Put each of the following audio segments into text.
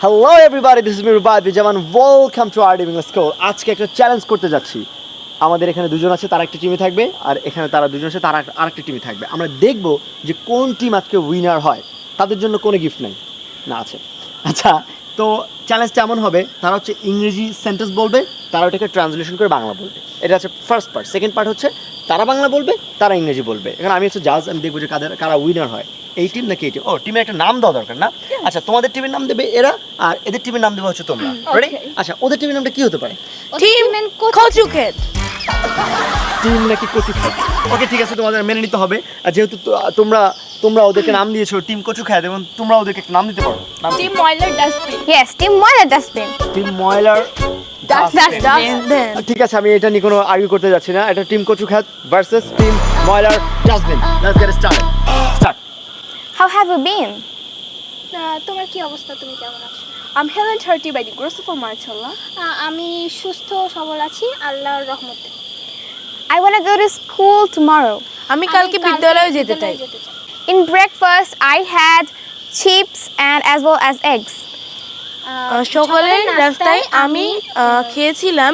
Hello everybody, this is me Rubaid Bijaman. Welcome to our English School. আজকে একটা challenge করতে যাচ্ছি। আমাদের এখানে দুজন আছে, তারা একটা টিমে থাকবে, আর এখানে তারা দুজন আছে, তারা আরেকটা টিমে থাকবে। আমরা দেখব যে কোন টিম আজকে উইনার হয়। তাদের জন্য কোনো গিফট নেই, না আছে। আচ্ছা, তো চ্যালেঞ্জটা এমন হবে, তারা হচ্ছে ইংরেজি সেন্টেন্স বলবে, তারা ওটাকে ট্রান্সলেশন করে বাংলা বলবে। এটা হচ্ছে ফার্স্ট পার্ট। সেকেন্ড পার্ট হচ্ছে তারা বাংলা বলবে, তারা ইংরেজি বলবে। এখানে আমি হচ্ছে জাজ, আমি দেখবো যে কারা উইনার হয়। এই টিম নাকি এই টিম? ও, টিমের একটা নাম দেওয়া দরকার না? আচ্ছা, তোমাদের টিমের নাম দেবে এরা, আর এদের টিমের নাম দেবে হচ্ছে তোমরা। রেডি? আচ্ছা, ওদের টিমের নামটা কি হতে পারে? টিম কচুক্ষেত। টিম নাকি কচুক্ষেত? ওকে, ঠিক আছে, তোমাদের মেনে নিতে হবে। আর যেহেতু তোমরা ওদেরকে নাম দিয়েছো টিম কচুক্ষেত, এবং তোমরা ওদেরকে একটা নাম দিতে পারো। টিম ময়লার ডাস্টবিন। ইয়েস, টিম ময়লার ডাস্টবিন। টিম ময়লার ডাস্টবিন। ঠিক আছে, আমি এটা নিয়ে কোনো আর্গু করতে যাচ্ছি না। এটা টিম কচুক্ষেত ভার্সেস টিম ময়লার dustbin. Let's get started. Start. How have you been? তোমার কি অবস্থা, তুমি কেমন আছো? I'm healthy and hearty by the grace of Almighty Allah. আমি সুস্থ সবল আছি আল্লাহর রহমতে। I want to go to school tomorrow. আমি কালকে বিদ্যালয়ে যেতে চাই। In breakfast I had chips and as well as eggs. সকালের নাস্তায় আমি খেয়েছিলাম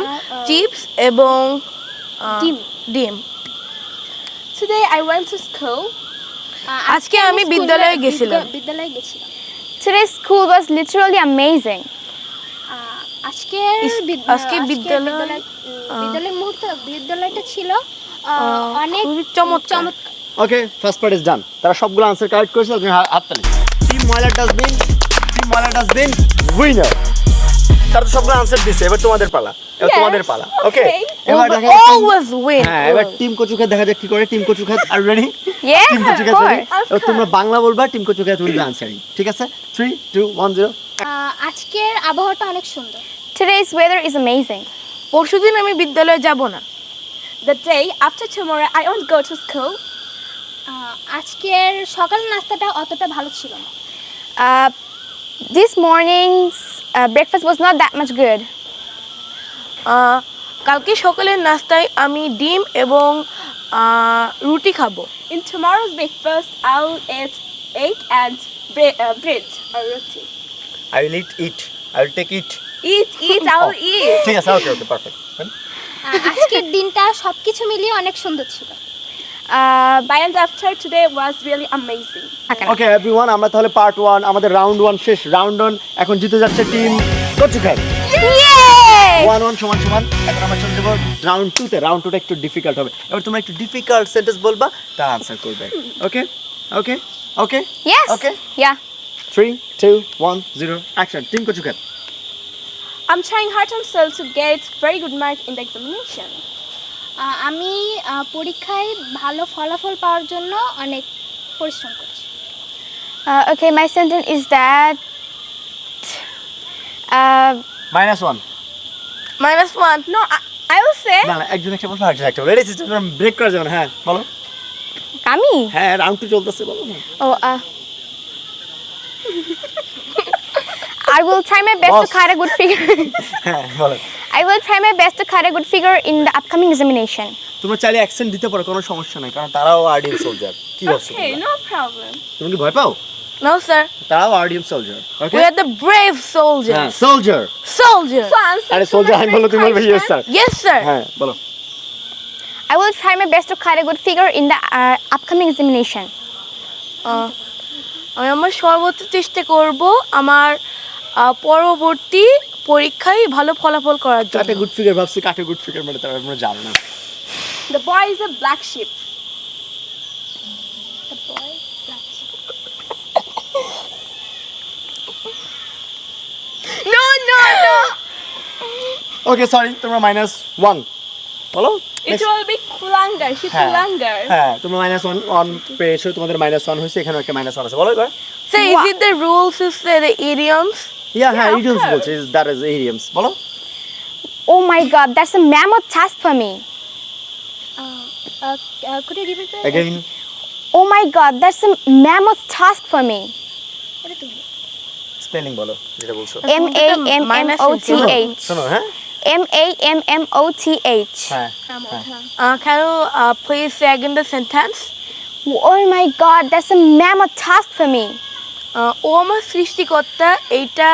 চিপস এবং ডিম। Today I went to school. আজকে আমি বিদ্যালয়ে গেছিলাম। Today's school was literally amazing. বিদ্যালয়টা ছিল অনেক চমৎকার। ওকে, ফার্স্ট পার্ট ইজ ডান। তারা সবগুলো আনসার কারেক্ট করেছে। আপনি হাততালি। টিম ময়লার ডাস্টবিন উইনার। তারা তো সবগুলো আনসার দিয়েছে। এবার তোমাদের পালা। ওকে, এবার দেখা যাক always win. হ্যাঁ, এবার টিম কচুক্ষেত দেখা যাক কি করে। টিম কচুক্ষেত আর ready? Yes, team Kachukhet ready? এবার তোমরা বাংলা বলবা, টিম কচুক্ষেত উইল আনসারিং। ঠিক আছে? 3 2 1 0। আজকের আবহাওয়াটা অনেক সুন্দর। Today's weather is amazing. পরশুদিন আমি বিদ্যালয়ে যাব না। The day after tomorrow I won't go to school. আজকের সকাল নাস্তাটা অতটা ভালো ছিল না। This morning's breakfast was not that much good. কালকে সকালের নাস্তায় আমি ডিম এবং রুটি খাবো। In tomorrow's breakfast I'll eat egg and bread or roti. I will eat. I will take it. Eat, I'll eat. ঠিক আছে, ওকে পারফেক্ট। আজকের দিনটা সবকিছু মিলিয়ে অনেক সুন্দর ছিল। By and after today was really amazing. Okay everyone, আমরা তাহলে পার্ট 1 আমাদের রাউন্ড 1 শেষ। রাউন্ড 1 এখন জিতে যাচ্ছে টিম কচুক্ষেত। Yay! 1-1 সমান। এখন আমরা চলে যাব রাউন্ড 2 তে। রাউন্ড 2টা একটু ডিফিকাল্ট হবে। এবার তোমরা একটু ডিফিকাল্ট সেন্টেন্স বলবা, তার আনসার করবে। ওকে? Yes. Okay? Yeah. 3 2 1 0 action. Team Kachukhet. I'm trying hard myself to get very good mark in the examination. আমি পরীক্ষায় ভালো ফলাফল পাওয়ার জন্য অনেক পরিশ্রম করছি। Okay, my sentence is that -1 No, I will say না একজন একটা বলবে, আরেকজন একটা বলবে। রেডি সিস্টেম ব্রেক করা যাবে না। হ্যাঁ বলো। আমি হ্যাঁ, রাউন্ড 2 চলতেছে, বলো না। I will try my best to Boss. cut a good figure. হ্যাঁ বলো। I will try my best to cut a good figure in the upcoming examination. তোমরা চাইলে অ্যাকসেন্ট দিতে পারো, কোনো সমস্যা নাই, কারণ তারাও আরডিএম সোলজার। কি ভাবছো Okay, তোমরা? no problem. তুমি কি ভয় পাও? No, sir. তারাও RDM soldier. Okay, We are the brave soldiers. হ্যাঁ সোলজার। Soldier. আরে সোলজার আমি বললো, তুমি বলবে ইয়েস স্যার। Yes, sir. হ্যাঁ বলো। I will try my best to cut a good figure in the upcoming examination. আমি আমার সর্বোচ্চ চেষ্টা করব আমার পরবর্তী পরীক্ষায় ভালো ফলাফল করার জন্য। কাটে গুড ফিগার ভাবছি, কাটে গুড ফিগার মানে তারা আমরা জানো না। The boy is a black sheep. No. Okay sorry, তোমরা -1 বলো। It will be longer. Sheep longer. হ্যাঁ, তোমরা -1 পেয়েছো, তোমাদের -1 হয়েছে, এখানে একটা -1 আছে। বলো এবার। So is it the rules to say the idioms? হ্যাঁ ইডিয়মস বলছে, দ্যাট ইজ ইডিয়মস। বলো। Oh my God, that's a mammoth task for me. Could you repeat that? Again. Oh my God, that's a mammoth task for me. এটা তুমি spelling বলো যেটা বলছো। MAMMOTH. শোনো, হ্যাঁ MAMMOTH. হ্যাঁ। Can you please say again the sentence? Oh my God, that's a mammoth task for me. ও আমার সৃষ্টিকর্তা, এইটা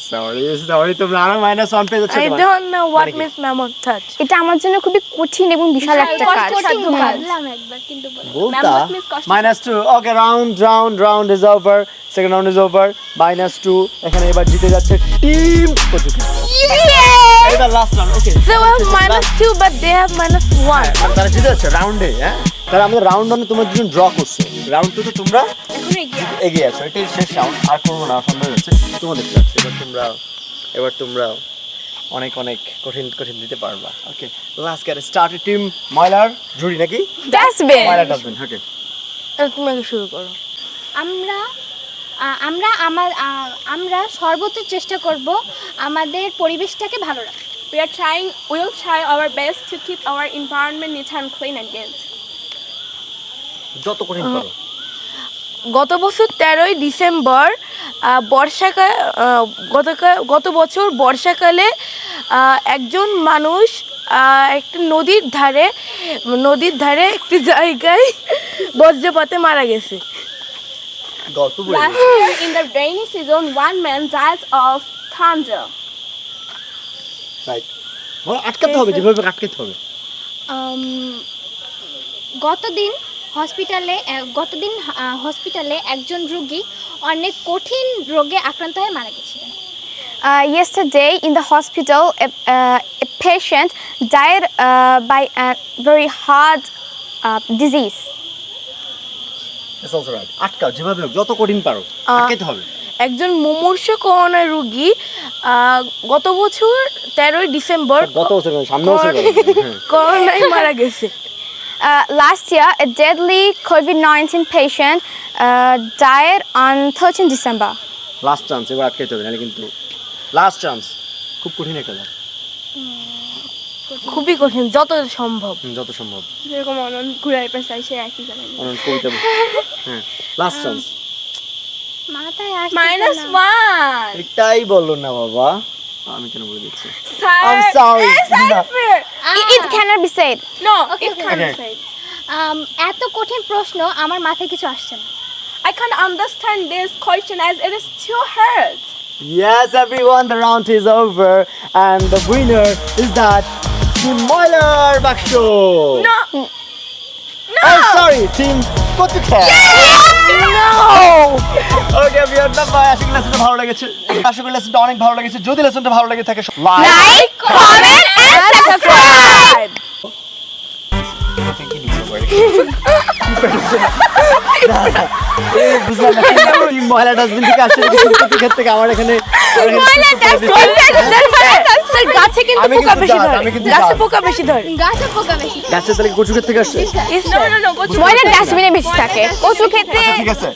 সরি তোমরা আরো -1 পেয়ে যাচ্ছ। I don't know what Miss Mammoth touch. এটা আমার জন্য খুবই কঠিন এবং বিশাল একটা কাজ। ভাবলাম একবার কিন্তু বলতা -2। Okay, round is over, second round is over. -2 এখানে এবার জিতে যাচ্ছে টিম কচুকে। এটা last round. Okay, So we have -2 but they have -1. তারা জিতে যাচ্ছে রাউন্ডে। হ্যাঁ, তারা আমাদের রাউন্ড 1 তোমরা দুজন ড্র করছো, রাউন্ড 2 তে তোমরা এগিয়ে আছো। এটাই শেষ রাউন্ড, আর করবো না, সন্দেহ হচ্ছে তোমাদের কাছে। এবার তোমরা অনেক কঠিন দিতে পারবা। ওকে, লাস্ট গেট স্টার্ট টিম ময়লার জুড়ি নাকি ডাস্টবিন। ময়লার ডাস্টবিন। ওকে, তুমি আগে শুরু করো। আমরা সর্বোচ্চ চেষ্টা করব আমাদের পরিবেশটাকে ভালো রাখতে। We'll try our best to keep our environment neat and clean again. যত কঠিন করো। গত বছর 13ই ডিসেম্বর গত বছর বর্ষাকালে একজন মানুষ একটা নদীর ধারে একটি জায়গায় বজ্রপাতে মারা গেছে। গল্প বলি। Last year in the rainy season, one man died of thunder. Right, আটকাতে হবে, যেভাবে আটকাতে হবে। গতদিন হসপিটালে একজন রোগী অনেক কঠিন রোগে আক্রান্ত হয়ে মারা গেছিলেন। Yesterday in the hospital, a patient died by a very hard disease. It's also right. আটকাও, যেভাবে হোক, যত কঠিন পারো আটকাতে হবে। একজন মুমূর্ষ করোনা রোগী গত বছর 13ই ডিসেম্বর সামনে করোনায় মারা গেছে। Last year, a deadly COVID-19 patient died on 13 December. Last chance, এবার আটকাতে হবে, নাহলে কিন্তু লাস্ট চান্স। খুব কঠিন একটা কাজ, খুবই কঠিন, যত সম্ভব। যত সম্ভব। যেরকম অনন্ত ঘুরাই পেছাই সে একই জায়গায়। অনন্ত কবিতা। হ্যাঁ, লাস্ট চান্স। মাথায় আসছে -1. এটাই বললো না বাবা, আমি কেন বলে দিচ্ছি। I'm sorry. It cannot be said. No, Okay, it can't be okay. said. এত কঠিন প্রশ্ন আমার মাথায় কিছু আসছে না। I can't understand this question as it is too hard. Yes, everyone, the round is over, and the winner is that Team Moiler Baksho. No. Oh, sorry, Team Kotuke. No! Okay, we are done. আশা করি লেসনটা ভালো লেগেছে। আশা করি লেসনটা অনেক ভালো লেগেছে। যদি লেসনটা ভালো লেগে থাকে, Like, comment, and subscribe. বুঝলাম না, টিম ময়লা ডাস্টবিন থেকে আসছে কচুক্ষেত থেকে আমার এখানে। গাছে কিন্তু আমি পোকা কিন্তু বেশি জাত, ধরে, আমি কিন্তু গাছে জাত। পোকা বেশি ধরে। গাছের তাহলে কচুক্ষেত থেকে আসছে। No. ময়লা ডাস্টবিনে বেশি থাকে, কচু খেতে ঠিক আছে।